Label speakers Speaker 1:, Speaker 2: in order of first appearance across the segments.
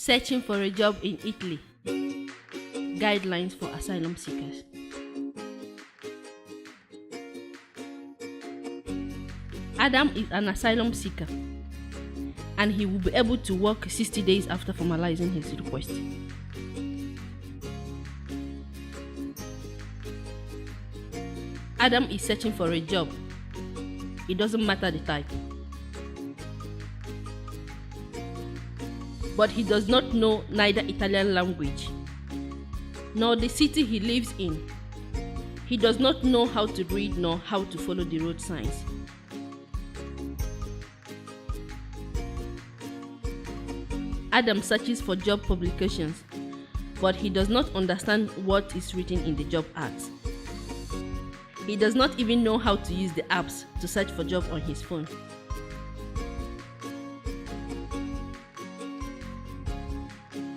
Speaker 1: Searching for a job in Italy. Guidelines for asylum seekers. Adam is an asylum seeker, and he will be able to work 60 days after formalizing his request. Adam is searching for a job. It doesn't matter the type. But he does not know neither Italian language nor the city he lives in. He does not know how to read nor how to follow the road signs. Adam searches for job publications, but he does not understand what is written in the job ads. He does not even know how to use the apps to search for job on his phone.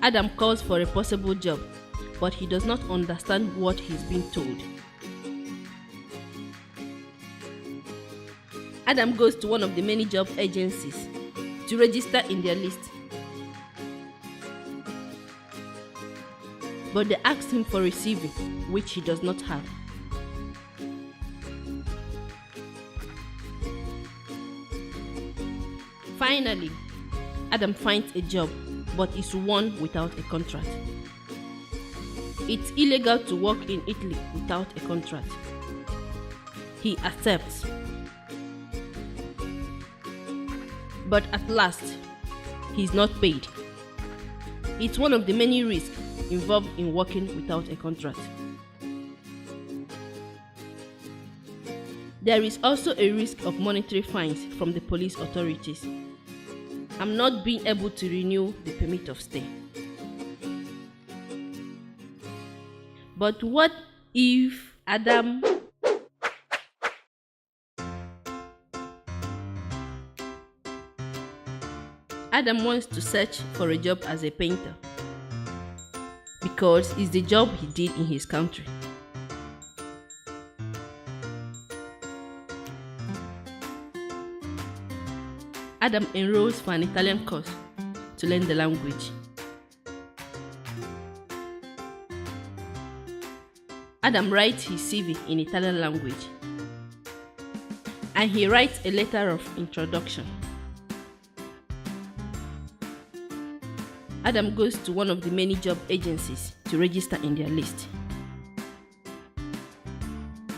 Speaker 1: Adam calls for a possible job, but he does not understand what he's being told. Adam goes to one of the many job agencies to register in their list. But they asked him for a CV, which he does not have. Finally, Adam finds a job, but is one without a contract. It's illegal to work in Italy without a contract. He accepts. But at last, he's not paid. It's one of the many risks involved in working without a contract. There is also a risk of monetary fines from the police authorities. I'm not being able to renew the permit of stay. But what if Adam wants to search for a job as a painter? Because it's the job he did in his country. Adam enrolls for an Italian course to learn the language. Adam writes his CV in Italian language, and he writes a letter of introduction. Adam goes to one of the many job agencies to register in their list.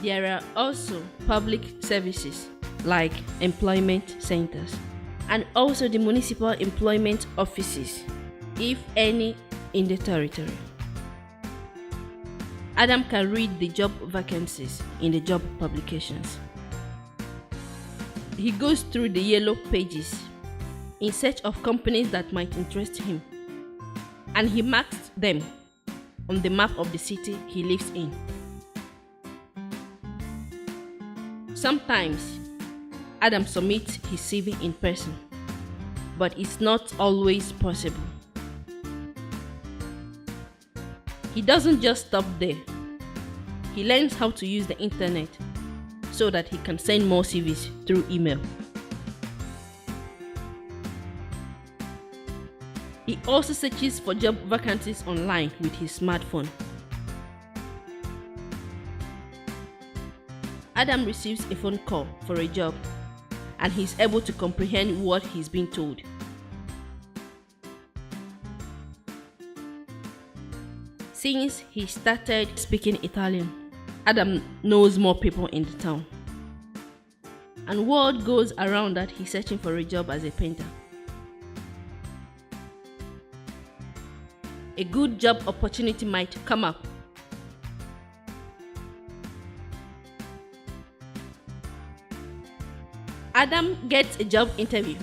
Speaker 1: There are also public services like employment centers and also the municipal employment offices, if any, in the territory. Adam can read the job vacancies in the job publications. He goes through the yellow pages in search of companies that might interest him, and he marks them on the map of the city he lives in. Sometimes Adam submits his CV in person, but it's not always possible. He doesn't just stop there. He learns how to use the internet so that he can send more CVs through email. He also searches for job vacancies online with his smartphone. Adam receives a phone call for a job, and he's able to comprehend what he's being told. Since he started speaking Italian, Adam knows more people in the town. And word goes around that he's searching for a job as a painter. A good job opportunity might come up. Adam gets a job interview.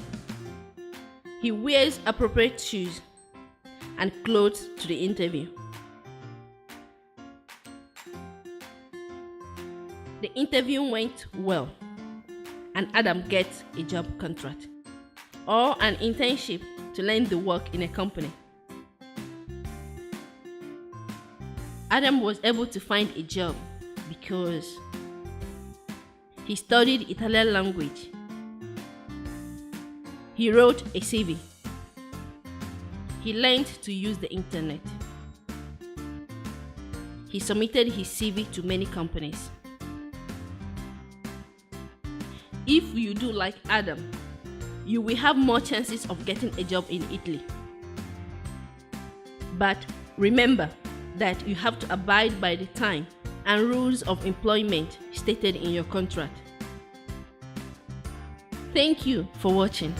Speaker 1: He wears appropriate shoes and clothes to the interview. The interview went well, and Adam gets a job contract or an internship to learn the work in a company. Adam was able to find a job because he studied Italian language. He wrote a CV. He learned to use the internet. He submitted his CV to many companies. If you do like Adam, you will have more chances of getting a job in Italy. But remember that you have to abide by the time and rules of employment stated in your contract. Thank you for watching.